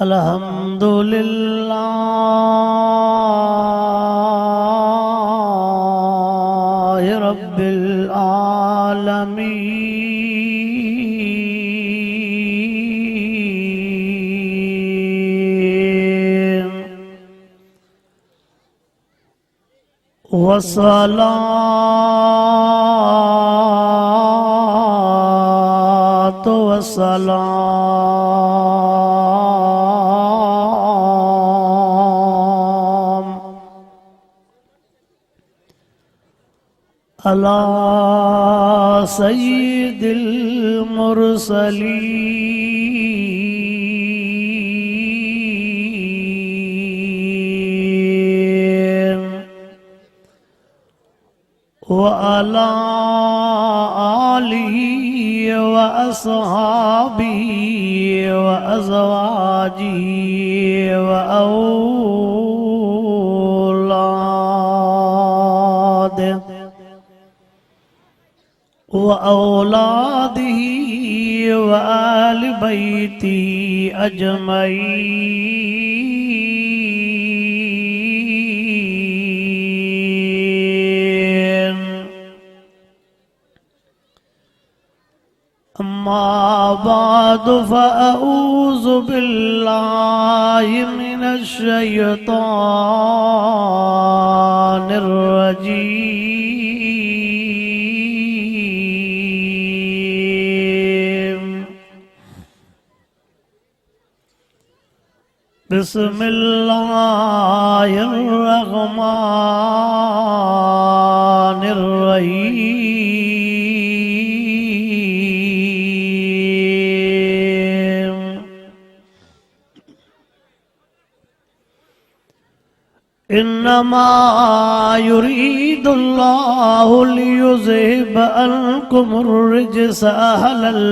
अल्हम्दुलिल्लाह रब्बिल आलमीन वस्सलातु वस्सलाम अला सय्यिदिल मुरसलीन व अला आलिही व अस्हाबिही व अज़वाजिही व औलादिही व आलि बैती अजमईन। अम्मा बाद फ़अऊज़ु बिल्लाहि मिनश शैतानिर रजीम। बिस्मिल्लाहिर रहमानिर रहीम। इन्नमा युरीदुल्लाहु लियुज़हिब अन्कुमुर रिज्स अहलल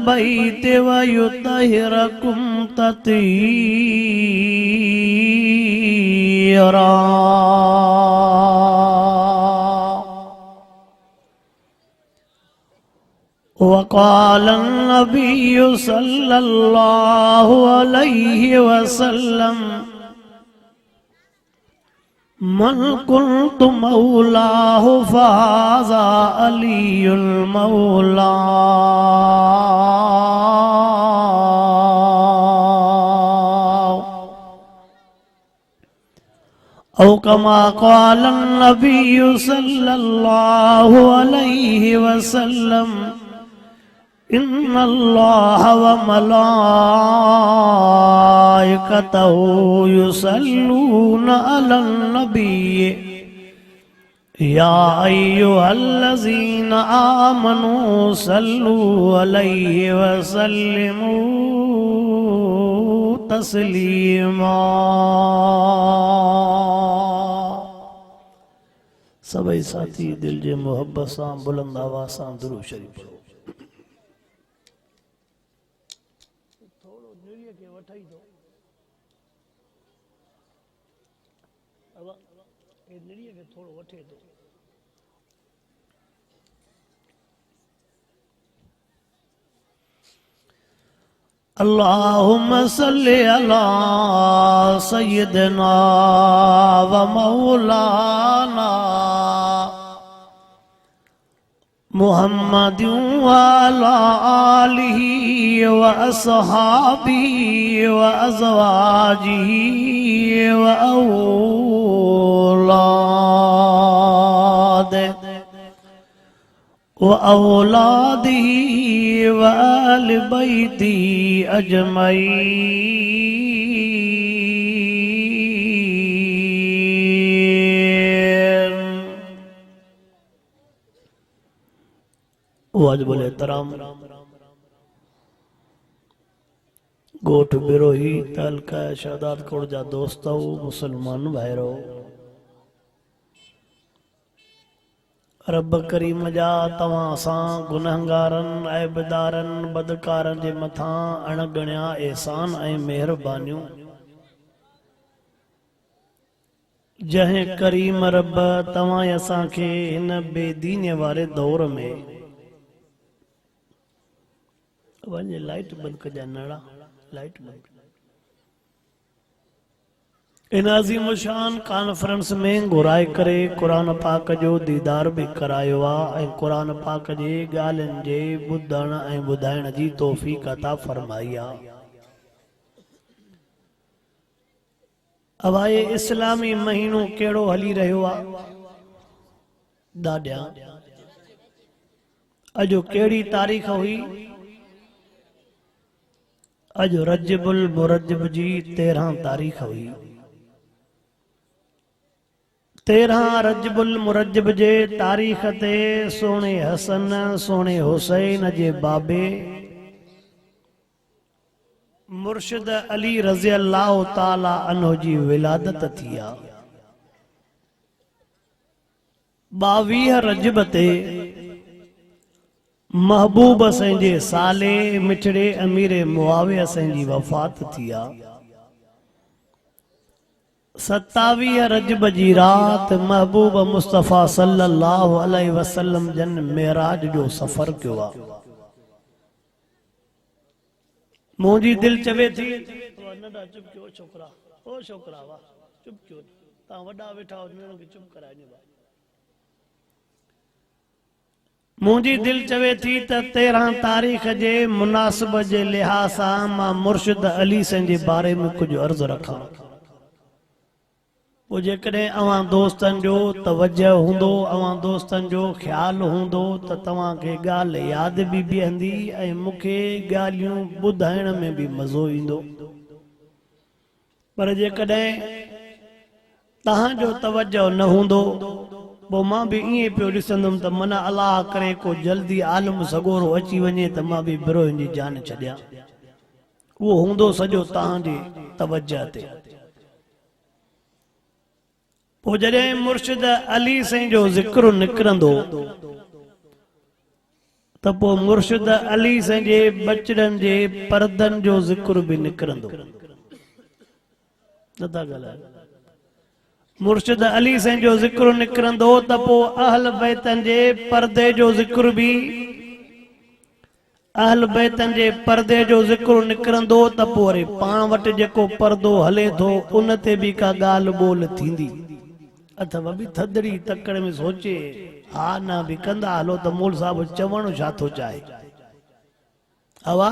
बैत व युत्तहिरकुम तत्हीरा। वक़ाल नबिय्यु सल्लल्लाहु अलैहि वसल्लम मन कुन्तु मौलाहु फ़हाज़ा अलियुल मौला। औ कमा क़ाल नबिय्यु सल्लल्लाहु अलैहि वसल्लम इन्नल्लाह व मलाइकतहु युसल्लूना अलन नबी या अय्युहल्लज़ीना आमनू सल्लू अलैहि व सल्लिमू तस्लीमा। सभई साथी दिल जे मोहब्बत सां बुलंद आवाज़ सां दुरूद शरीफ पढ़ो। अल्लाहुम्मा सल्लि अला सय्यिदिना व मौलाना मुहम्मदिन व अला आलिही व अस्हाबिही व अज़वाजिही व औलादिही व आलि बैती अजमईन। वाजिबुल एहतराम गोठ बिरोही तहलका शादात कोड़ जा दोस्तों मुसलमान भाईरो रब करीम जा तवां सां गुनहगारन ऐबदारन बदकारन जे मथां अणगणिया एहसान ऐं मेहरबानियूं जहें करीम रब तव्हां असांखे हिन बेदीन वारे दौर में वञे लाइट बंद कजा नड़ा लाइट बंद इन अज़ीम शान कॉन्फ्रेंस में घुराए करे कुरान पाक जो दीदार भी करायो आहे ऐं कुरान पाक जे ॻाल्हियुनि जे ॿुधण ऐं ॿुधाइण जी तौफ़ीक़ अता फरमाई आहे। अवाए इस्लामी महीनो कहिड़ो हली रहियो आहे दाॾिया अॼु कहिड़ी तारीख़ हुई अॼु रजबुल मुरजब जी 13 तारीख़ हुई। 13 रजबुल मुरजब जे तारीख़ ते सोने हसन सोने हुसैन जे बाबे मुर्शिद अली रज़ी अल्लाह ताला अन्हु जी विलादत थी आहे। 22 रजब ते महबूब असां जे साले मिठड़े अमीर मुआविया असां जी वफ़ात थी आहे। 27 रजब जी रात महबूब मुस्तफ़ा सल्लल्लाहु अलैहि वसल्लम जन मेराज जो सफ़र कियो आहे। मुंहिंजी दिल चवे थी चुप कयो छोकरा ओ छोकरा वाह चुप कयो तव्हां वॾा वेठा हुजो खे चुप कराइजो। मुंहिंजी दिल चवे थी त 13 तारीख़ जे मुनासिब जे लिहाज़ सां मां मुर्शिद अली सां जे बारे में कुझु अर्ज़ु रखां। पोइ जेकॾहिं अवां दोस्तनि जो तवजह हूंदो अवां दोस्तनि जो ख़्यालु हूंदो त तव्हांखे ॻाल्हि यादि बि बीहंदी ऐं मूंखे ॻाल्हियूं ॿुधाइण में बि मज़ो ईंदो। पर जेकॾहिं तव्हांजो तवजह न हूंदो पोइ मां बि ईअं पियो ॾिसंदुमि त मन अलाह करे को जल्दी आलम सगोरो अची वञे त मां बि बिरोहिन जी जान छॾियां। उहो हूंदो सॼो तव्हांजी तवजह ते। पोइ जॾहिं मुर्शिद अली साईं जो ज़िक्र निकिरंदो त पोइ मुर्शिद अली साईं जे बचड़नि जे परदनि जो ज़िक्र बि निकिरंदो। नथा ॻाल्हायो मुर्शिद अली साईं जो ज़िक्र निकिरंदो त पोइ अहल बैतनि जे परदे जो ज़िक्र बि अहल बैतनि जे परदे जो ज़िक्र निकिरंदो त पोइ वरी पाण वटि जेको परदो हले थो उन ते बि का ॻाल्हि ॿोल थींदी अथवा बि थदड़ी तकड़ में सोचे हा न बि कंदा हलो त मूल साहब चवणो छा थो चाहे। हवा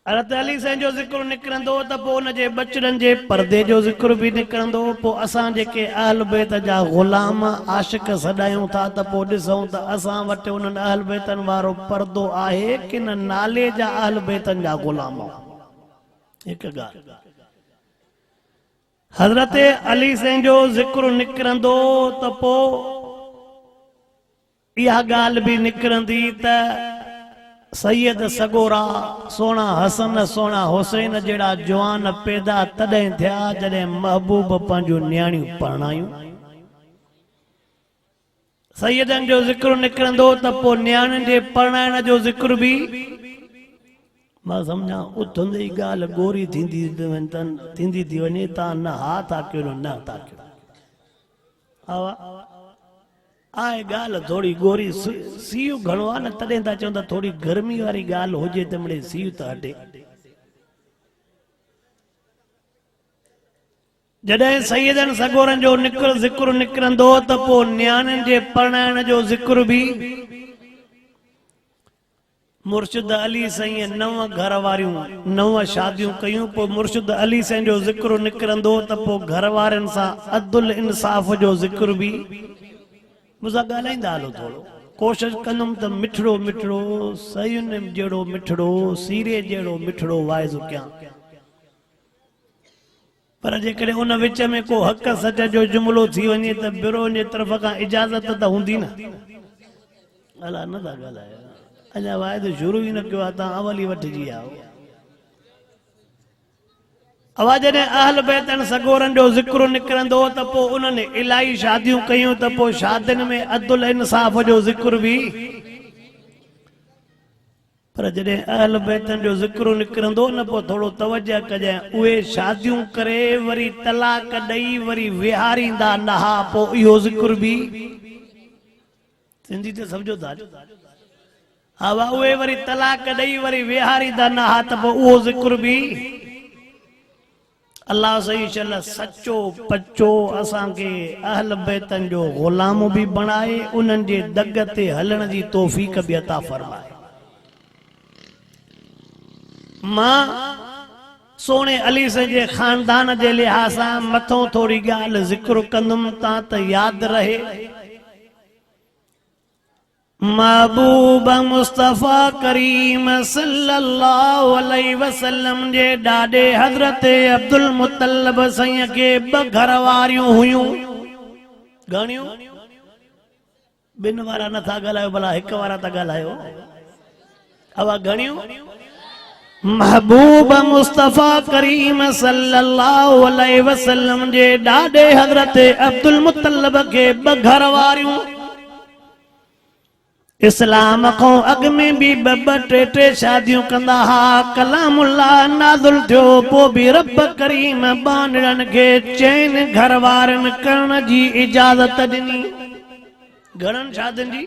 हज़रत अली साईं जो ज़िक्र निकिरंदो त पोइ उन जे बचड़नि जे परदे जो ज़िक्र बि निकिरंदो। पोइ असां जेके अहल बैत जा ग़ुलाम आशिक सॾायूं था त पोइ ॾिसूं त असां वटि उन्हनि अहल बैतनि वारो परदो आहे कि न नाले जा अहल बैतनि जा ग़ुलाम। हिकु ॻाल्हि हज़रत अली साईं जो ज़िक्र निकिरंदो त पोइ इहा ॻाल्हि बि निकिरंदी त सैयद सगोरा सोना हसन सोना हुसैन जहिड़ा जवान पैदा तॾहिं थिया जॾहिं महबूब पंहिंजूं न्याणियूं परणायूं। सैयदनि जो ज़िक्र निकिरंदो त पोइ न्याणियुनि जे परणाइण जो ज़िक्र बि मां सम्झा उथंदे ई ॻाल्हि गोरी थींदी थी वञे तव्हां न हा था कयो न था कयो। आहे ॻाल्हि थोरी गोरी सीउ घणो आहे न तॾहिं था चवंदा थोरी गर्मी वारी ॻाल्हि हुजे त मिड़े सीउ त हटे। जॾहिं सैयदनि सगोरनि जो ज़िक्र निकिरंदो त पोइ न्याणियुनि जे परणाइण जो ज़िक्र बि मुर्शिद अली साईं 9 घर वारियूं 9 शादियूं कयूं। पोइ मुर्शिद अली साईं जो ज़िक्र निकिरंदो त पोइ घर वारनि सां अदुल इंसाफ़ जो ज़िक्र बि मूंसां ॻाल्हाईंदा हलो थोरो कोशिशि कंदुमि त मिठड़ो मिठड़ो सयुनि जहिड़ो मिठड़ो सीरे जहिड़ो मिठड़ो वाइज़ कयां। पर जेकॾहिं उन विच में को हक़ सच जो जुमिलो थी वञे त बिरोह जे तरफ़ खां इजाज़त त हूंदी न। अला न था ॻाल्हायो अञा वाइदो शुरू ई न कयो आहे तव्हां अवल ई वठिजी आयो। अवा जॾहिं अहल बैतनि सगोरनि जो ज़िक्र निकिरंदो त पोइ उन्हनि इलाही शादियूं कयूं त पोइ शादियुनि में अदुल इंसाफ़ जो ज़िक्र बि पर जॾहिं अहल बैतन जो ज़िक्र निकिरंदो न पोइ थोरो तवजह कजांइ उहे शादियूं करे वरी तलाक ॾेई वरी विहारींदा नहा पोइ इहो ज़िक्र बि सिंधी त सम्झो था हा वाह उहे वरी तलाक ॾेई वरी विहारींदा नहा त पोइ उहो ज़िक्र बि अल्लाह सही चल सचो पचो असांखे अहल बैतन जो ग़ुलाम बि बणाए उन्हनि जे दग ते हलण जी तौफ़ीक़ बि अता फरमाए। मां सोने अली से जे खानदान जे लिहाज़ सां मथों थोड़ी ॻाल्हि ज़िक्र कंदुमि ता त यादि रहे। महबूब मुस्तफ़ा करीम सल्लल्लाहु अलैहि वसल्लम जे ॾाॾे हज़रत अब्दुल मुत्तलिब सईं खे ॿ घर वारियूं हुयूं। घणियूं? ॿिनि वारा नथा ॻाल्हायो भला हिकु वारा था ॻाल्हायो। अवा घणियूं? महबूब मुस्तफ़ा करीम सल्लल्लाहु अलैहि वसल्लम जे ॾाॾे हज़रत अब्दुल मुत्तलिब खे ॿ घर वारियूं। इस्लाम को अग में भी ॿ टे शादियों कंदा हा। कलामुल्लाह नाज़िल थियो पोइ भी रब करीम बानड़न के चैन घर वारन करण जी इजाजत ॾिनी। घणनि शादियुनि जी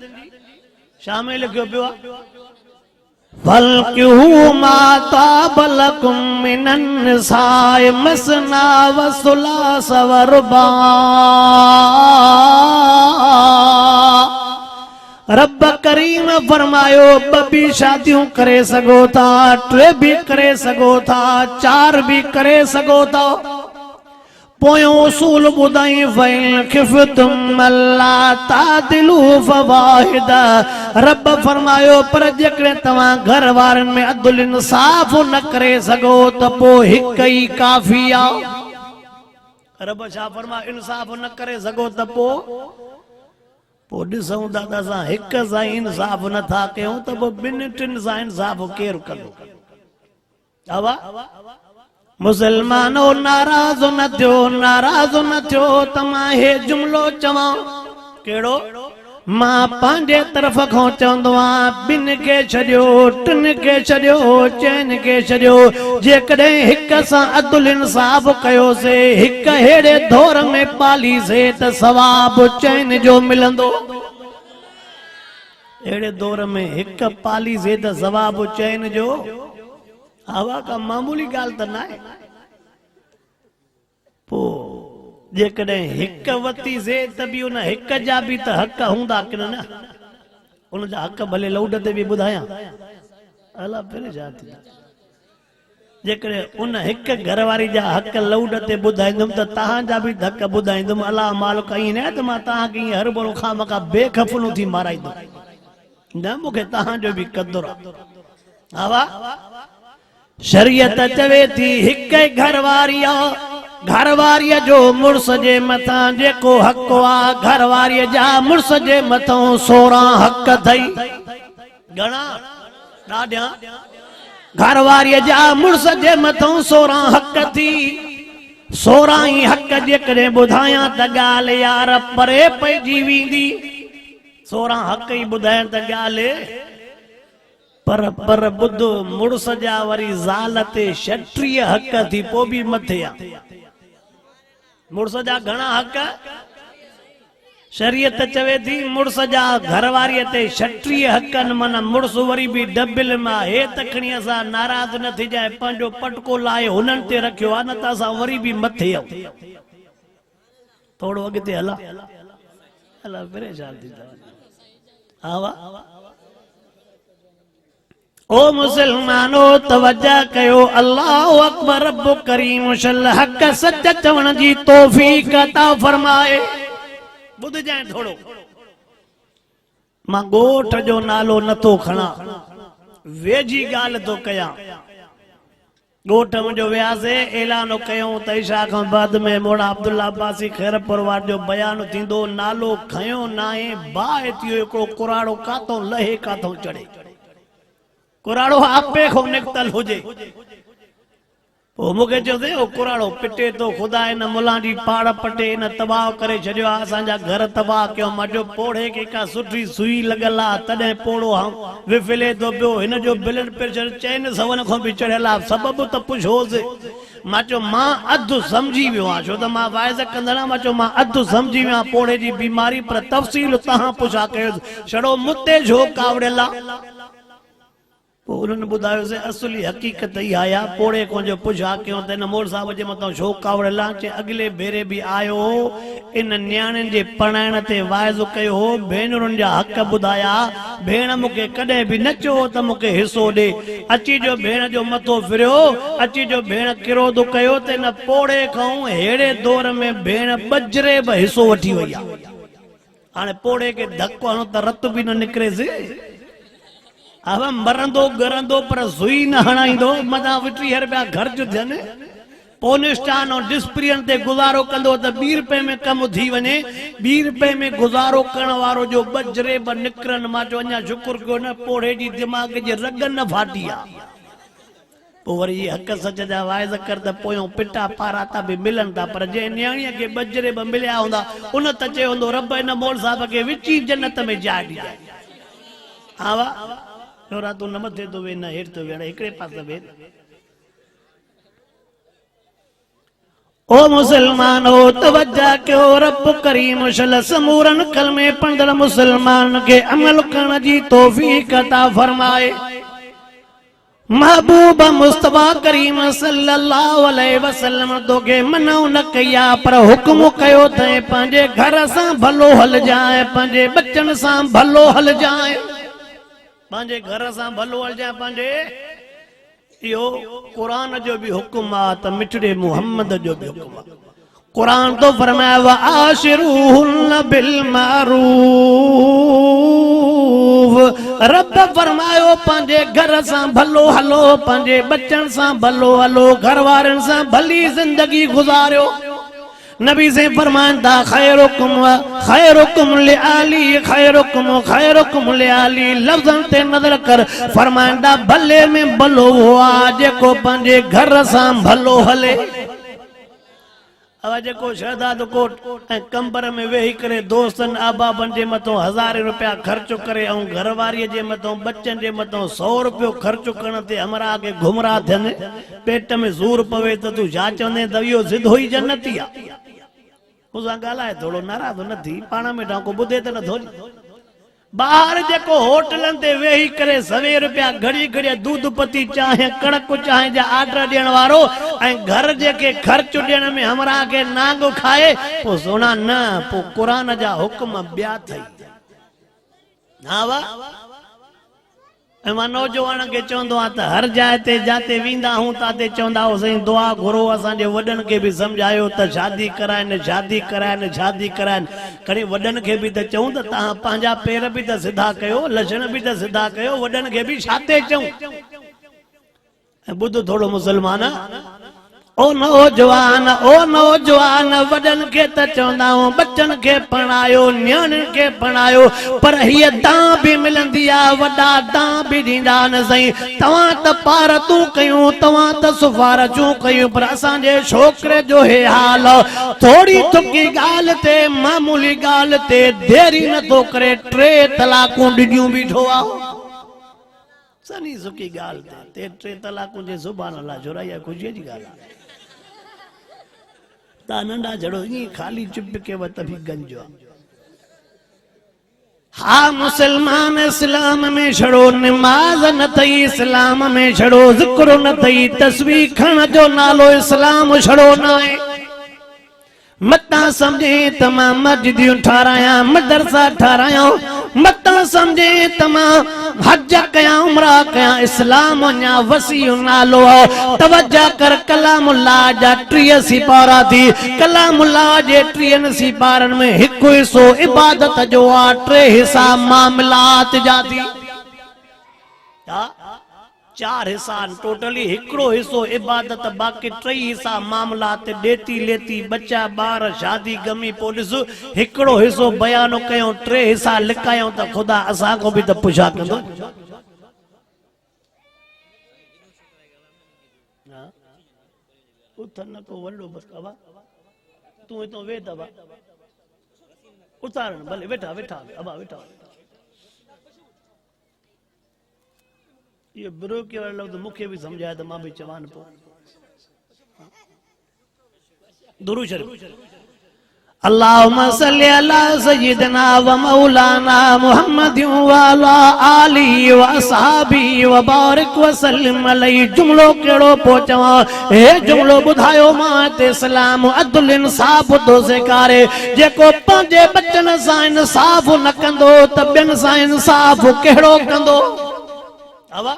शामिल लिखियो पियो आहे फल्क्यू मा ताब लकुम मिनन निसाए मसना व सुलास व रुबा। रब करीम फरमायो ॿ भी शादियूं करे सघो था, टे भी करे सघो था, चार भी करे सघो था। पोयों उसूल ॿुधाई फ़इन खिफ़्तुम अल्ला तादिलू फ़वाहिद। रब फरमायो पर जेकॾहिं तव्हां घर वारनि में अदुल इंसाफ़ न करे सघो त पोइ हिक ई काफ़ी आहे। रब छा फरमायो इंसाफ़ न करे सघो त पोइ ॾिसूं था त असां हिक सां इंसाफ़ नथा कयूं त पोइ ॿिनि टिनि सां इंसाफ़ केरु कंदो? अवा मुसलमानो नाराज़ न थियो, नाराज़ न थियो त मां हे जुमिलो चवां कहिड़ो? मां पंहिंजे तरफ़ खां चवंदो आहियां ॿिनि खे छॾियो, टिनि खे छॾियो, चइनि खे छॾियो। जेकॾहिं हिक सां अदुल इंसाफ़ कयोसीं, हिक अहिड़े दौर में पालीसीं त सवाब चइनि जो मिलंदो। अहिड़े दौर में हिक पालीसीं त सवाब चइनि जो हवा का मामूली ॻाल्हि त न आहे। पोइ जेकॾहिं हिक वरितीसीं त बि उन हिक जा बि त हक़ हूंदा कि न? उन जा हक़ भले लौड ते बि ॿुधायां अला परेशान थी। जेकॾहिं उन हिक घरवारी जा हक़ लौड ते ॿुधाईंदुमि त तव्हांजा बि हक़ ॿुधाईंदुमि। अला मालिक ईअं न त मां तव्हांखे ईअं हर भरो खामखा बेखफ़लूं थी माराईंदुमि। न मूंखे तव्हांजो बि क़दुरु आहे। हवा शरीयत चवे थी हिक ई घरवारी आहे। घरवारीअ जो मुड़ुस जे मथां जेको हक़ आहे, घरवारीअ जा मुड़ुस जे मथां 16 हक़ अथई। घणा? ॾाढा। घरवारीअ जा मुड़ुस जे मथां 16 हक़ थी। 16 ई हक़ जेकॾहिं ॿुधायां त ॻाल्हि यार परे पइजी वेंदी। 16 हक़ ई ॿुधायां त ॻाल्हि पर ॿुध मुड़ुस जा वरी ज़ाल ते 36 हक़ थी पोइ बि मथे आहे। मुड़ुस जा घणा हक़? शरीयत चवे थी मुड़ुस जा घरवारीअ ते 36 हक़ आहिनि। माना मुड़ुस वरी बि डबिल मां हे तखणीअ सां नाराज़ न थी जाए, पंहिंजो पटको लाहे हुननि ते रखियो आहे, न त असां वरी बि मथे आहियूं। थोरो अॻिते हला हला परेशान थी आवा। ओ मुसलमानो तवज्जो कयो अल्लाहु अकबर। रब करीम शल हक़ सच चवण जी तौफ़ीक़ अता फरमाए। ॿुध जाए थोरो। मां ॻोठ जो नालो नथो खणा, वेझी ॻाल्हि थो कयां। ॻोठ मुंहिंजो वियासीं, ऐलान कयूं त इशा खां बाद में मोड़ा अब्दुल्ला अब्बासी ख़ैर परवार जो बयान थींदो। नालो खयो न आहे, बाहि थियो हिकिड़ो कुराड़ो काथों लहे काथों चढ़े। कुराड़ो आपे खो निकतल हुजे। मूंखे चयोसि ओ कुराड़ो पिटे तो खुदा इन मुला जी पाड़ पटे इन तबाह करे छॾियो आहे असांजा घर तबाह कयो मां चयो पोड़े खे का सुठी सुई लॻल आहे तॾहिं पोड़ो विफिले थो पियो हिन जो ब्लड प्रेशर 4 सवन खां बि चढ़ियल आहे सबबु त पुछोसि मां चयो मां अधु सम्झी वियो आहियां छो त मां वाइज़ कंदड़ मां चयो मां अधु सम्झी वियो आहियां पोड़े जी बीमारी पर तफ़सील तव्हां पुछा कयोसि छड़ो मुते झो कावड़ियल आहे उन्होंने बुधायोसीं असली हकीकत ही आया पोड़े को जो पुछा क्यों तेन मोर साहब जे मतो शो कावड़ेला चे अगले भेरे भी आयो इन न्याणन जे पढ़ाइण ते वाइज़ो कयो भेनरुन जा हक बुधाया भेण मुके कदे भी न चो त मुके हिस्सो दे अची जो भेण जो मथो फिरियो अची जो भेण किरोध कयो ते न पोड़े खां हेड़े दौर में भेण बजरे ब हिस्सो वठी वई आ हाने पोड़े के धक्को हणो त रत भी न निकरेसी अब मरंदो गरंदो पर सुई न हणाईंदो मदा 20 रुपया खर्च थियनि पोनिस्टान और डिस्प्रियन ते गुजारो कंदो त 20 रुपए में कम थी वने 20 रुपए में गुजारो करण वारो जो बजरे ब निकरन मा जो अञा शुक्र को न पोड़े जी दिमाग जे रगन न फाटी आ पो वरी हक सच जा वाइज़ कर त पोयो पिटा पाराता भी मिलन था पर जे न्याणीअ के बजरे ब मिलिया हुंदा उन त चयो हुंदो रब इन मोल साहब के विची जन्नत में जाइ दी आवा छोरा तू न मथे तो वे न हेठ तो वेण एकड़े पास वे ओ मुसलमान हो तवज्जा क्यों रब करीम शल समूरन कलमे पंदल मुसलमान के अमल करण जी तौफीक अता फरमाए महबूब मुस्तफा करीम सल्लल्लाहु अलैहि वसल्लम तो के मनो न कया पर हुक्म कयो थे पंजे घर सा भलो हल जाए पंजे बच्चन सा भलो हल जाए पंजे घर सा भलो हल जाए पंजे यो कुरान जो भी हुक्म आ त मिठड़े मोहम्मद जो भी हुक्म आ कुरान तो फरमाया व आशिरूहुन बिल मारूफ रब फरमायो पंजे घर सा भलो हलो पंजे बच्चन सा भलो हलो घर वारन सा भली जिंदगी गुजारियो नबी से फरमांदा खैरुकुम ले आली लफ्ज़न ते नजर कर फरमांदा भले में भलो हुआ जेको पंजे घर सा भलो हले अब जेको शहदाद कोट कंबर में वेही करे दोस्तन आबाबन जे मतो 1000 रुपया खर्च करे और घरवारी जे मतो बच्चन जे मतो 100 रुपयो खर्च करण ते हमरा के घुमरा थने पेट में जोर पवे त तू जा चवने दवियो सिधो ही जन्नती आ उसा गालाए थोड़ो नाराज न थी पाण में डाको बुधे त न थोड़ी बाहर जेको होटलन ते वेही करे सवेर रुपया घड़ी घड़ी दूध पती चाहे कड़क चाहे जा आर्डर देण वारो ऐं घर जेके खर्च देण में हमरा के नांग खाए पो सोना न पो कुरान जा हुक्म ॿिया थई हा वा नौजवान के चवंदो आ त हर जाए ते जाते वींदा हूं ताते चवंदा हो सही दुआ घुरो असांजे वडन के भी समझायो त शादी कराइन कड़ी वडन के भी त चऊं त तहां पांजा पैर भी त सिधा कयो लक्षण भी त सिधा कयो वडन के भी छाते चऊं बुध थोड़ो मुसलमान ओ नौजवान वडन के त चवंदा हूं बच्चन के पढ़ायो न्याणन के पढ़ायो पर हिय दां भी मिलंदी आ वडा दां भी दींदा न सही तवां त पार तू कयूं तवां त सिफारिशूं कयूं पर असां जे छोकरे जो हे हाल थोड़ी थुकी गाल ते मामूली गाल ते देरी न तो करे 3 तलाकूं ॾिनियूं बीठो आ सनी सुकी गाल ते 3 तलाकूं जे सुभान अल्लाह जोराया खुशी जी गाल ता नंढा जड़ो ये खाली चुप के वत भी गंजो हाँ मुसलमान इस्लाम में छड़ो नमाज न थई इस्लाम में छड़ो जिक्र न थई तस्बीह खण जो नालो इस्लाम छड़ो ना है मता समझे तमाम मस्जिदियूं ठाराया मदरसा ठाराया मता समझे तमाम हज कया उमरा कया इस्लाम न्या वसी नालो तवज्जा कर कलामुल्लाह जा 30 सिपारा थी कलामुल्लाह जे 30 सिपारन में हिकु हिस्सो इबादत जो आ 3 हिस्सा मामलात जा थी 4 हिस्सा टोटली हिकड़ो हिस्सो इबादत बाकी 3 हिस्सा मामलात देती लेती बच्चा बार शादी गमी पोलिस हिकड़ो हिस्सो बयान कयो 3 हिस्सा लिखायो त खुदा असा को भी त पुछा कंदो उथन न को वल्लो बस अबा तू इतो वे दबा उतारण भले वेठा वेठा अबा वेठा ये बुरो के वाला लफ्ज मुखे भी समझाया तो मां भी चवान पो दुरूद शरीफ अल्लाहुम्मा सल्ली अला सय्यिदना व मौलाना मुहम्मदिन व अला आलिहि व असहाबिहि व बारिक व सल्लिम अलैहि। जुमलो केड़ो पहुंचवा हे जुमलो बुधायो मां ते सलाम अदल इंसाफ तो सेकारे जेको पंजे बच्चन सां इंसाफ न कंदो त बिन सां इंसाफ केड़ो कंदो अवा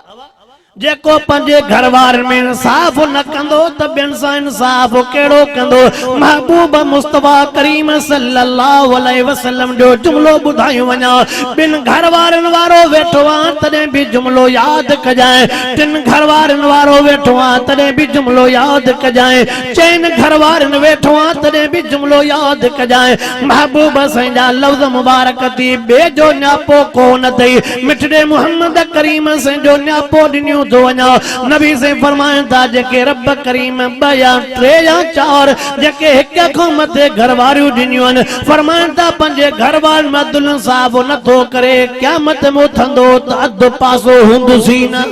जेको पंजे घर वारन में इंसाफ न कंदो त बिन सां इंसाफ केड़ो कंदो। महबूब मुस्तफा करीम सल्लल्लाहु अलैहि वसल्लम जो जुमलो बुधायो वना बिन घर वारन वारो वेठो आ तने भी जुमलो याद कजाए तिन घर वारन वारो वेठो आ तने भी जुमलो याद कजाए चैन घर वारन वेठो आ तने भी जुमलो याद कजाए। महबूब सैंजा लफ्ज मुबारक थी बे जो न्यापो कोन थई मिठड़े मोहम्मद करीम से जो न्यापो दिनियो तो वना नबी से फरमाइन था जेके रब करीम बया 3 या 4 जेके एक खो मथे घर वारियो दिनियो फरमाइन था पंजे घर वार मदुल साहब न तो करे क़यामत में थंदो त अध पासो हुंदसी न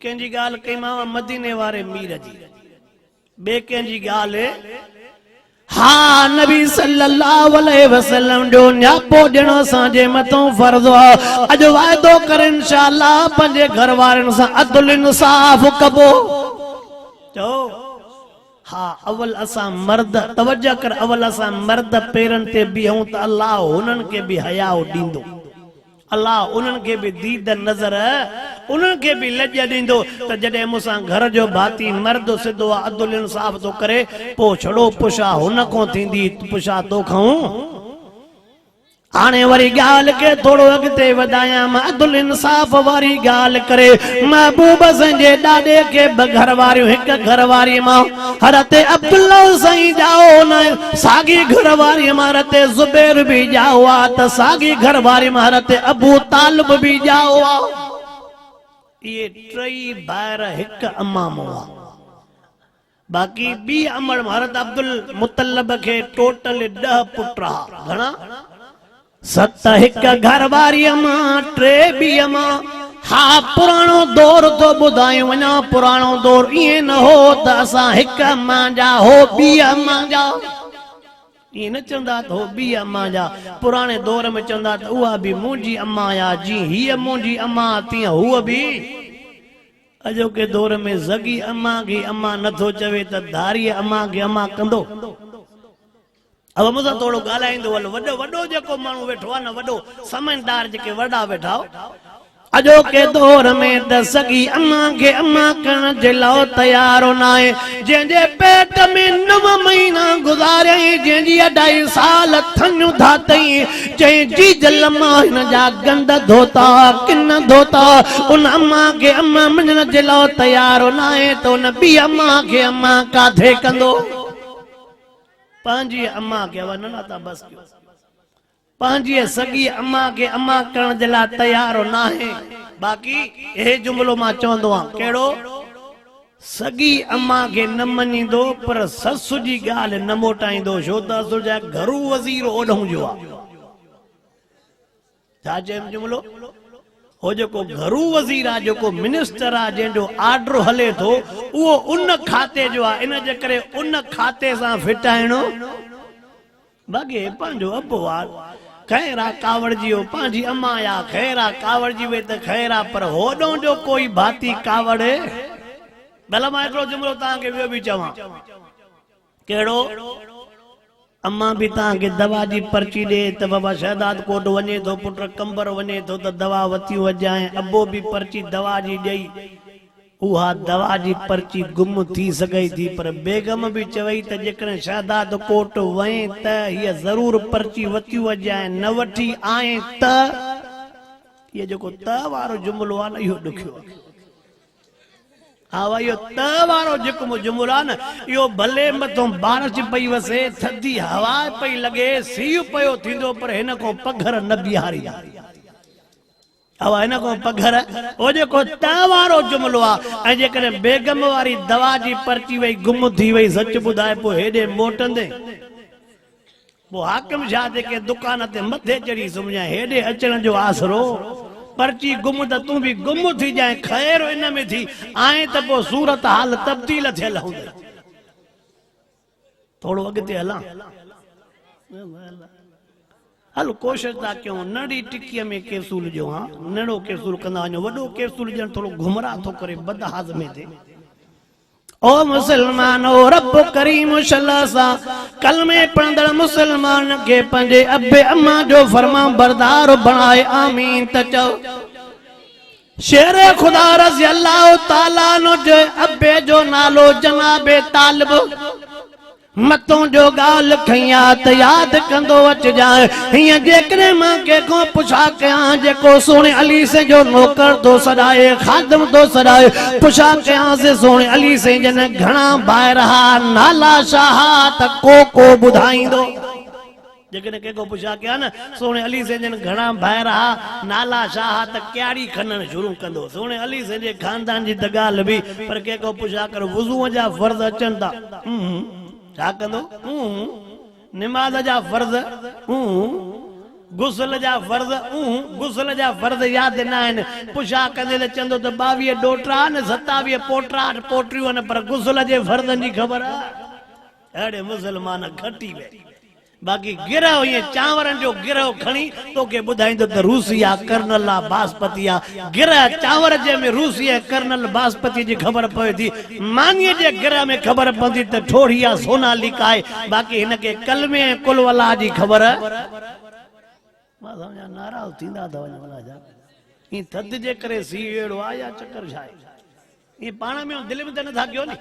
कें जी गाल कई मां मदीने वारे मीर जी बे कें जी गाल हाँ नबी सल्लल्लाहु अलैहि वसल्लम जो न्यापो ॾियणो असांजे मथों फर्ज़ आहे। अॼु वाइदो कर इंशाअल्लाह पंहिंजे घर वारनि सां अदल इंसाफ कबो चओ हाँ अवल असां मर्द तवज्जो कर अवल असां मर्द पेरनि ते बीहूं त अल्लाह हुननि खे बि हयाओ ॾींदो अल्लाह उन्हनि खे बि दीद नज़र उन्हनि खे बि लॼ ॾींदो त जॾहिं मूंसां घर जो भाती मर्द सिधो अदल इंसाफ तो करे पो छड़ो पुछा हुन खां थींदी पुछा तो खाऊं हाणे वरी गाल के थोड़ो अगते वधाया अदल इंसाफ वारी गाल करे महबूब संजे ॾाॾे के घर वारियूं हिक घर वारी मां हरते अब्दुल्ला साईं जाओ न सागी घर वारी मां हरते ज़ुबैर भी जाओ आ त सागी घर वारी मां हरते अबू तालिब भी जाओ आ ये 3 भाइर हिक अम्मा मोआ बाकी बी अमर हरत अब्दुल मुतल्लब के टोटल 10 पुट रहा घणा 7 हिक घर वारी मां 3 बी अम्मा हाँ पुरानो दौर तो बुधायो वना पुरानो दौर ये न हो त असां हिक अम्मा जा हो बी अम्मा जा ये न चंदा तो बी अम्मा जा पुराने दौर में चंदा तो उहा भी मुंजी अम्मा या जी ही मुंजी अम्मा ती हुआ भी अजो के दौर में जगी अम्मा की अम्मा नथो चवे त धारी अम्मा के अम्मा कंदो अब मुझे थोड़ो गालाइंदो वलो वडो वडो जेको मानू वेठो न वडो समझदार जेके वडा वेठा अजो के दौर में त सगी अम्मा के अम्मा करण जे लाओ तैयार नाए जेंजे पेट में 9 महीना गुजारे जेंजी 2.5 साल थन्नु धातई जे जी जलमा न जा गंद धोता किन धोता उन अम्मा के अम्मा मञण जे लाओ तैयार नाए तो न बी अम्मा के अम्मा काथे कंदो पांजी अम्मा के वनना ता बस पांजी सगी अम्मा के अम्मा करण जे ला तैयार ना है बाकी ए जुमलो मा चवंदो आ केड़ो सगी अम्मा के न मनींदो पर ससु जी गाल न मोटाइंदो छो त सुजा घरू वजीर ओढूं जो आ छा चेम जुमलो हो जो घरू वजीर आ जो मिनिस्टर आ जो आर्डर हले तो वो उन खाते जो आ इन जे करे उन खाते सा फिटाइणो बगे पंजो अबवार खैरा कावड़ जी पांजी अम्मा या खैरा कावड़ जी वे त खैरा पर होडो जो कोई भाती कावड़ भला मां एकड़ो जुमलो ता के वे भी चवा केड़ो अम्मा भी ता के दवा जी पर्ची दे त बाबा शहदाद कोट वने तो पुत्र कंबर वने तो त दवा वती वजाए अब्बो भी पर्ची दवा जी देई उहा दवा जी पर्ची गुम थी सके थी पर बेगम भी चवई त जेकर शहदाद कोट वए त ये जरूर पर्ची वती वजाए न वठी आए त ये जो त वारो जुमलो आ न यो दुखियो आवा यो त वारो जिकम जुमला न यो भले मथों बारिश पई वसे थदी हवा पई लगे सीउ पयो थींदो पर हिन को पघर न बिहारी अब इन को पघर ओ जेको तावारो जुमलो आ ऐ जे करे बेगम वारी दवा जी पर्ची वई गुम थी वई सच बुधाए पो हेडे मोटंदे वो हाकिम शाह के दुकान ते मथे चढ़ी सुमझा हेडे अचण जो आसरो पर्ची गुम त तू भी गुम थी जाए खैर इन में थी आए त पो सूरत हाल तब्दील थियल हूंदे थोड़ो अगते हला हल कोशिश था क्यों नड़ी टिक्कीअ में कैप्सूल जो हाँ नड़ो कैप्सूल कंदा वञो वॾो कैप्सूल ॼण थोड़ो घुमरा थो करे बद हाज़मे थे ओ मुसलमानो रब करीम शलसा कलमे पढ़ंदड़ मुसलमान के पंजे अब्बे अम्मा जो फरमा बरदार बनाए आमीन त चओ शेर खुदा रज़ी अल्लाह ताला नो जो अब्बे जो नालो जनाबे तालिब मतों जो गाल खैया त याद कंदो अच जाए हिय जेकरे मां के को पुछा कया जेको सोने अली से जो नौकर दो सदाए खादम दो सदाए पुछा कया से सोने अली से जन घणा बाहरहा नाला शाह त को बुधाईंदो जेकने के को पुछा कया न सोने अली से जन घणा बाहरहा नाला शाह त क्यारी खनन शुरू कंदो सोने अली से जे खानदान जी त गाल भी पर के को पुछा कर वुजू जा फर्ज अचन ता क्या कंदो नमाज जा फर्ज गुस्ल जा फर्ज गुस्ल जा फर्ज याद ना आहिनि पुछा कंदे त चंदो त 22 डोटरा न 27 पोटरा पोटरियूं न पर गुस्ल जे फर्जन जी ख़बर आहे अड़े मुसलमान घटी वे बाकी गिरह ये चावरन जो गिरह खणी तो के बुधाइंदो त रूसिया कर्नल बासपतिया गिरह चावर जे में रूसिया कर्नल बासपति जी खबर पवे थी मानिए जे गिरह में खबर पवंदी त ठोड़िया सोना लिकाए बाकी इनके कलमे कुलवला जी खबर मां समझा नाराज थींदा त वञ वला जा ई थद जे करे सी एड़ो आ या चक्कर छाए ई पाण में दिल में त न था कयो नी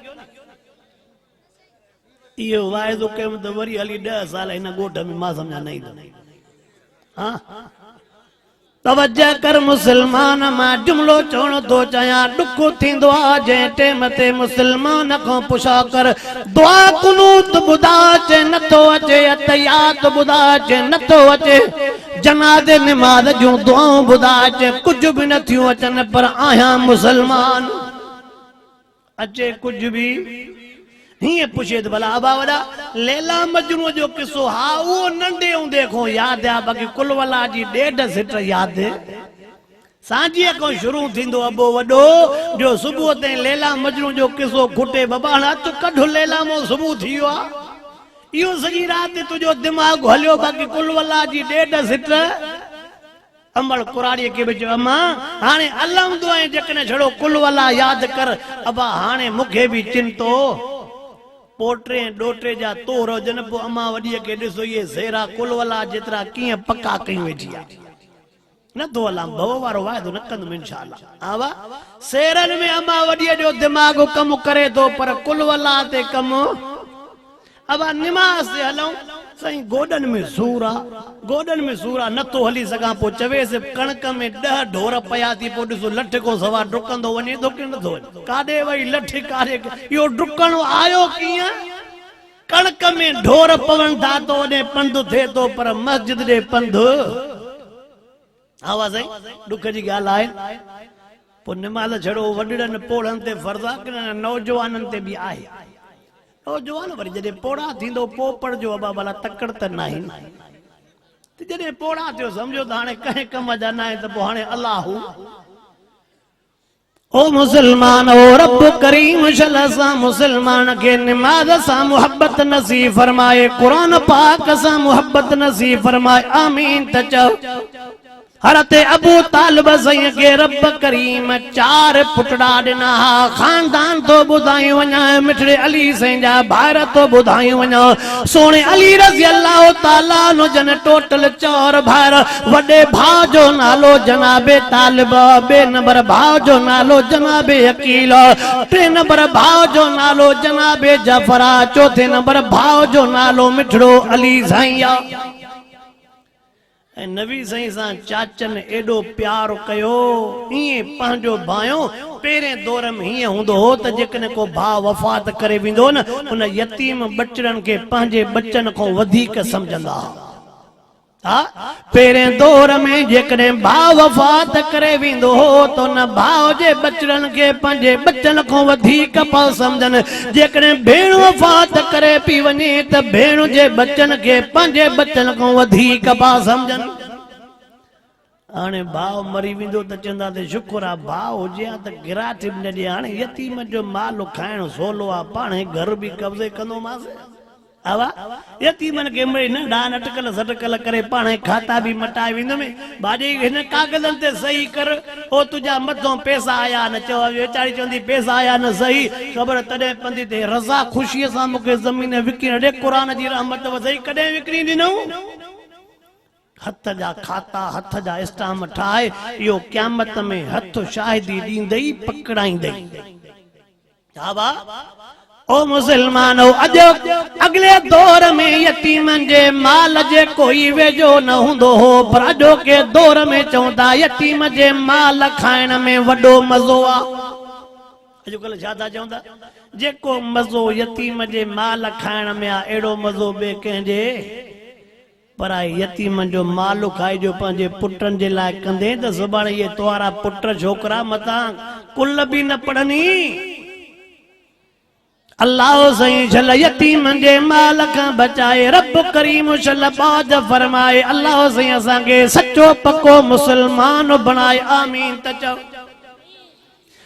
ये वायदो कम तो वरी हली 10 साल इन गोठ में मां समझा नहीं तो हां तवज्जो कर मुसलमान मां जुमलो चवण तो चया दुख थींदो आ जे टेम ते मुसलमान को पुछा कर दुआ कुनूत बुधा चे नथो अचे अतयात बुधा चे नथो अचे जनाज़े नमाज जो दुआऊं बुधा चे कुछ भी न थियो अचन पर आया मुसलमान अचे कुछ भी हिय पुछे भला अबा वडा लैला मजनू जो किस्सो हा वो नंढे हूंदे को याद आ बाकी कुलवला जी 1.5 सिट याद सांझी को शुरू थींदो अबो वडो जो सुबह ते लैला मजनू जो किस्सो खुटे बाबा हथ कढ लैला मो सुबह थियो आ इहो सॼी रात तुझो दिमाग हलियो बाकी कुलवला जी 1.5 सिट अमल कुराड़ी के बच अम्मा हाने अलम दुआए जकने छड़ो कुलवला याद कर अबा हाने मुखे भी चिंतो पोटरे डोटरे जा तोरो जन पो अम्मा वडी के दिसो ये सेरा कुलवला जितरा किए पक्का कई वेठी आ न तो अल्लाह भव वारो वायदो न कंद इंशाअल्लाह आवा सेरन में अम्मा वडी जो दिमाग कम करे तो पर कुलवला ते कम अब नमाज से हलऊं सही गोडन में सूरा न तो हली सका पो चवे से कणक में 10 ढोर पया थी पो दिसो लठ को सवा डुकंदो वने तो के न तो काडे वई लठ काडे यो डुकण आयो किया कणक में ढोर पवन था तो ने पंध थे तो पर मस्जिद दे पंध आवाज आई दुख जी गाल आए पो नमाज छड़ो वडड़न पोड़न ते फर्जा के नौजवानन ते भी आए नौजवान वरी जदे पोड़ा थींदो पोपड़ जो अबा भला तकड़ त नाही त जदे पोड़ा थियो समझो त हाणे कहे कम जा ना त पो हाणे अल्लाह ओ मुसलमान ओ रब करीम शलसा मुसलमान के नमाज सा मोहब्बत नसीब फरमाए कुरान पाक सा मोहब्बत नसीब फरमाए आमीन त चओ हरते अबू तालिब सही के रब करीम 4 पुटड़ा दिना खानदान तो बुधाई वना मिठड़े अली सही जा भार तो बुधाई वना सोने अली रज़ी अल्लाह ताला नो जन टोटल 4 भार वडे भाव जो नालो जनाबे तालिब 2 नंबर भाव जो नालो जनाबे अकील 3 नंबर भाव जो नालो जनाबे जफरा 4थे नंबर भाव जो नालो मिठड़ो अली सही नबी सही सा चाचन एडो प्यार कयो इए पंजो भायो पेरे दौर में हिय हुंदो हो त जेकने को भाव वफात करे विंदो न उन यतीम बचड़न के पंजे बच्चन को वधिक समझंदा पेरे दौर में जेकॾहिं भाउ वफ़ात करे वेंदो हो तो न भाउ जे बचड़नि खे पंहिंजे बचन खां वधीक पिया सम्झनि। जेकॾहिं भेण वफ़ात करे पई वञे त भेण जे बचन खे पंहिंजे बचन खां वधीक पिया सम्झनि। हाणे भाउ मरी वेंदो त चवंदा त शुक्र आहे भाउ हुजे हा त गिराट बि न ॾिए। हाणे यतीम जो माल खाइण सवलो आहे, पाण घर बि कब्ज़े कंदोमांसि। आवा यतीमन के नंढा नटकल सटकल करे पाणे खाता भी मटाए वेंदो में बाजी हिन कागज़न ते सही कर ओ तुझा मथों पैसा आया न चो वेचारी चवंदी पैसा आया न सही ख़बर तॾहिं पंदी ते रज़ा ख़ुशीअ सां मूंखे ज़मीन विकिण ॾे क़ुरान जी रहमत वसई कॾहिं विकिणी ॾिनऊं। हथ जा खाता हथ जा स्टाम ठाहे इहो क़यामत में हथ शाहिदी ॾींदई पकड़ाईंदई। आवा ओ मुसलमानो अॼु अगले दौर में यतीमन जे माल जे कोई वेझो न हूंदो हो पर अॼो के दौर में चवंदा यतीम जे माल खाइण में वॾो मज़ो आहे। अॼुकल्ह छा था चवंदा जेको मज़ो यतीम जे माल खाइण में आहे अहिड़ो मज़ो ॿिए कंहिंजे पर यतीम जो माल खाइजो पंहिंजे पुटनि जे लाइ कंदे त सुभाणे इहे तुआरा पुट छोकिरा मथां कुल बि न पढ़नी। अल्लाह सही छल यतीम जे माल खां बचाए रब करीम छल बाज फरमाए अल्लाह सही असांखे सचो पको मुसलमान बणाए आमीन त चओ।